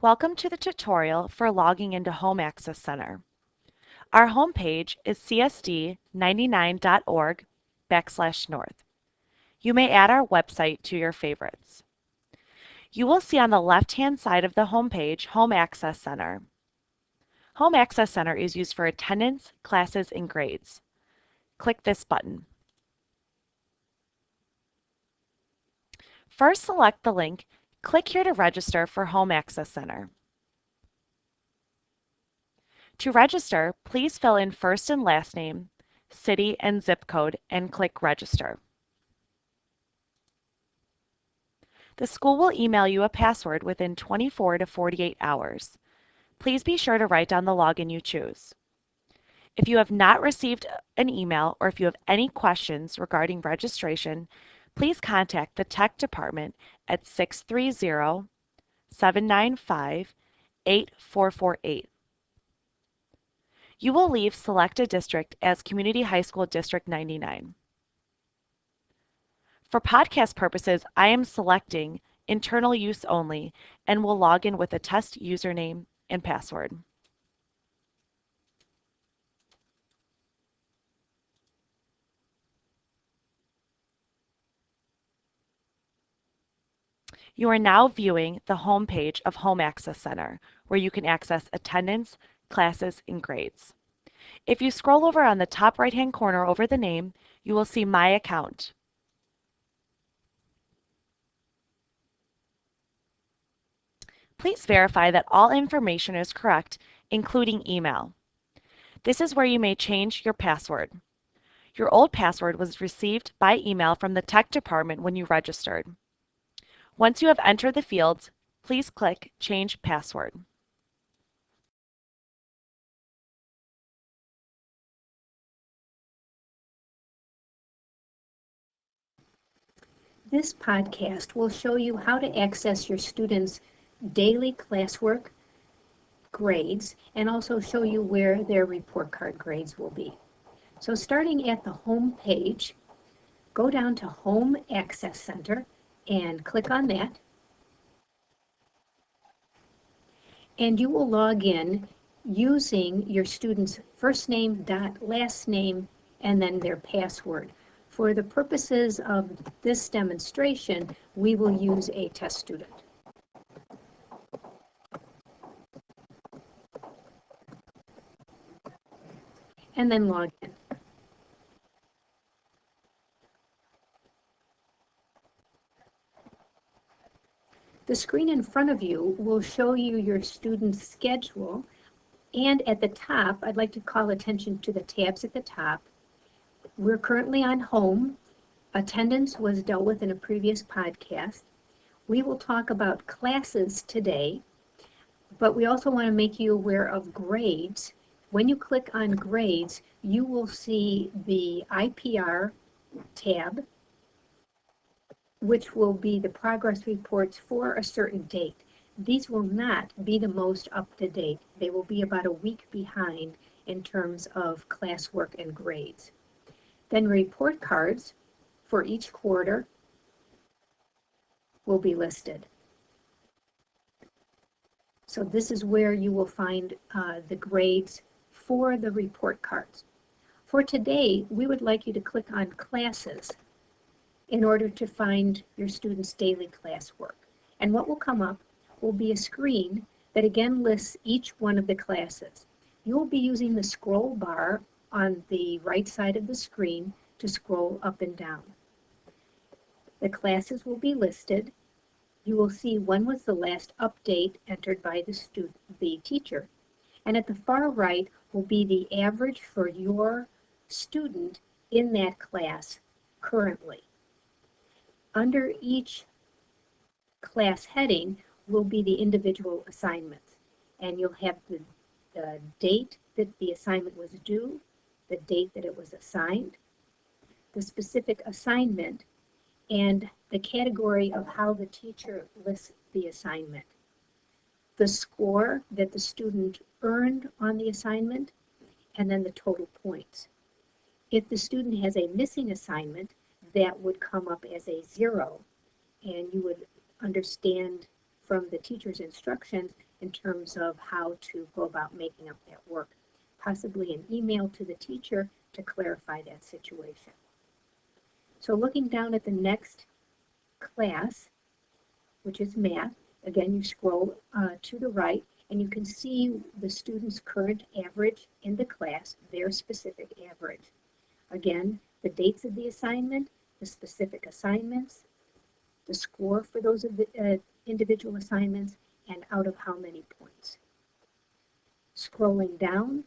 Welcome to the tutorial for logging into Home Access Center. Our homepage is csd99.org/north. You may add our website to your favorites. You will see on the left-hand side of the homepage Home Access Center. Home Access Center is used for attendance, classes, and grades. Click this button. First, select the link. Click here to register for Home Access Center. To register, please fill in first and last name, city, and zip code, and click Register. The school will email you a password within 24 to 48 hours. Please be sure to write down the login you choose. If you have not received an email or if you have any questions regarding registration, please contact the Tech Department at 630-795-8448. You will leave Select a District as Community High School District 99. For podcast purposes, I am selecting internal use only and will log in with a test username and password. You are now viewing the home page of Home Access Center, where you can access attendance, classes, and grades. If you scroll over on the top right-hand corner over the name, you will see My Account. Please verify that all information is correct, including email. This is where you may change your password. Your old password was received by email from the Tech Department when you registered. Once you have entered the fields, please click Change Password. This podcast will show you how to access your students' daily classwork grades and also show you where their report card grades will be. So starting at the home page, go down to Home Access Center and click on that. And you will log in using your student's first name, last name, and then their password. For the purposes of this demonstration, we will use a test student. And then log in. The screen in front of you will show you your student's schedule, and at the top, I'd like to call attention to the tabs at the top. We're currently on home. Attendance was dealt with in a previous podcast. We will talk about classes today, but we also want to make you aware of grades. When you click on grades, you will see the IPR tab, which will be the progress reports for a certain date. These will not be the most up-to-date. They will be about a week behind in terms of classwork and grades. Then report cards for each quarter will be listed. So this is where you will find the grades for the report cards. For today, we would like you to click on classes in order to find your students' daily classwork. And what will come up will be a screen that again lists each one of the classes. You will be using the scroll bar on the right side of the screen to scroll up and down. The classes will be listed. You will see when was the last update entered by the teacher. And at the far right will be the average for your student in that class currently. Under each class heading will be the individual assignments, and you'll have the date that the assignment was due, the date that it was assigned, the specific assignment, and the category of how the teacher lists the assignment, the score that the student earned on the assignment, and then the total points. If the student has a missing assignment, that would come up as a 0, and you would understand from the teacher's instructions in terms of how to go about making up that work. Possibly an email to the teacher to clarify that situation. So looking down at the next class, which is math, again, you scroll to the right and you can see the student's current average in the class, their specific average. Again, the dates of the assignment, the specific assignments, the score for those of the, individual assignments, and out of how many points. Scrolling down,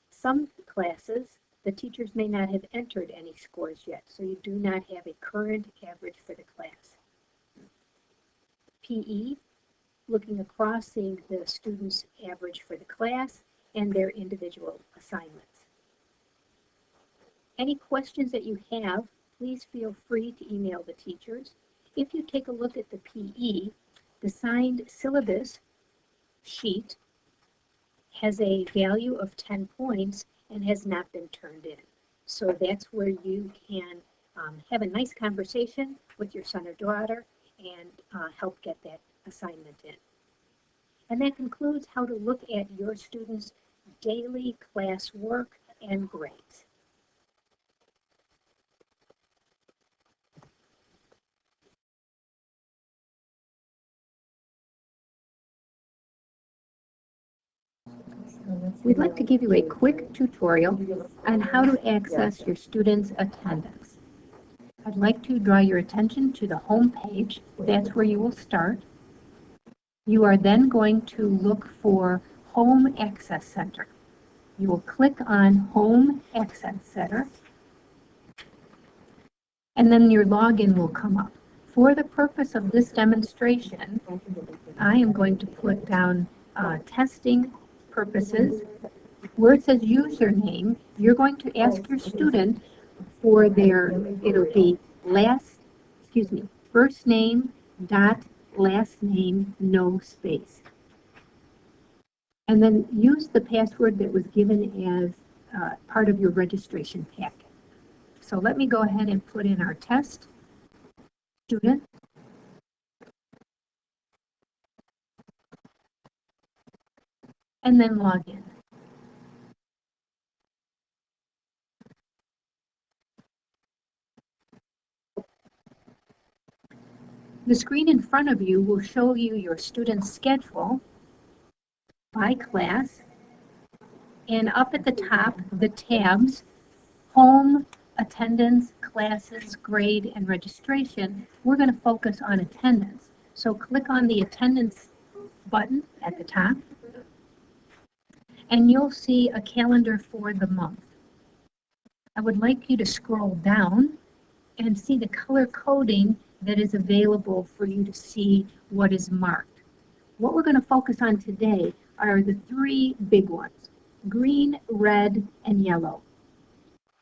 some classes, the teachers may not have entered any scores yet, so you do not have a current average for the class. PE, looking across, seeing the students' average for the class and their individual assignments. Any questions that you have, please feel free to email the teachers. If you take a look at the PE, the signed syllabus sheet has a value of 10 points and has not been turned in. So that's where you can have a nice conversation with your son or daughter and help get that assignment in. And that concludes how to look at your students' daily class work and grades. We'd like to give you a quick tutorial on how to access your students' attendance. I'd like to draw your attention to the home page. That's where you will start. You are then going to look for Home Access Center. You will click on Home Access Center, and then your login will come up. For the purpose of this demonstration, I am going to put down testing purposes. Where it says username, you're going to ask your student for their, it'll be first name dot last name, no space. And then use the password that was given as part of your registration packet. So let me go ahead and put in our test student. And then log in. The screen in front of you will show you your student's schedule by class, and up at the top, the tabs, home, attendance, classes, grade, and registration. We're going to focus on attendance. So click on the attendance button at the top, and you'll see a calendar for the month. I would like you to scroll down and see the color coding that is available for you to see what is marked. What we're going to focus on today are the three big ones: green, red, and yellow.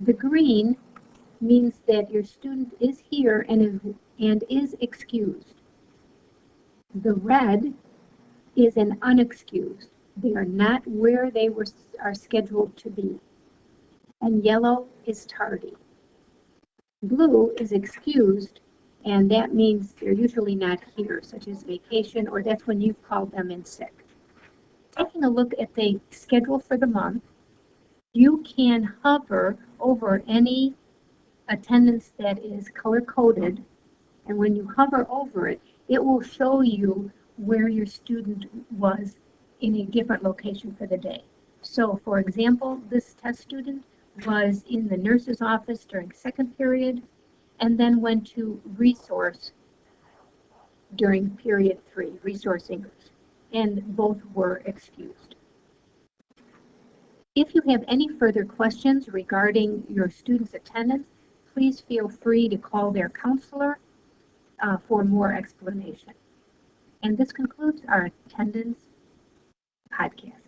The green means that your student is here and is excused. The red is an unexcused. They are not where they are scheduled to be. And yellow is tardy. Blue is excused, and that means they're usually not here, such as vacation, or that's when you've called them in sick. Taking a look at the schedule for the month, you can hover over any attendance that is color-coded, and when you hover over it, it will show you where your student was in a different location for the day. So, for example, this test student was in the nurse's office during second period, and then went to resource during period 3, resource English, and both were excused. If you have any further questions regarding your students' attendance, please feel free to call their counselor for more explanation. And this concludes our attendance podcast.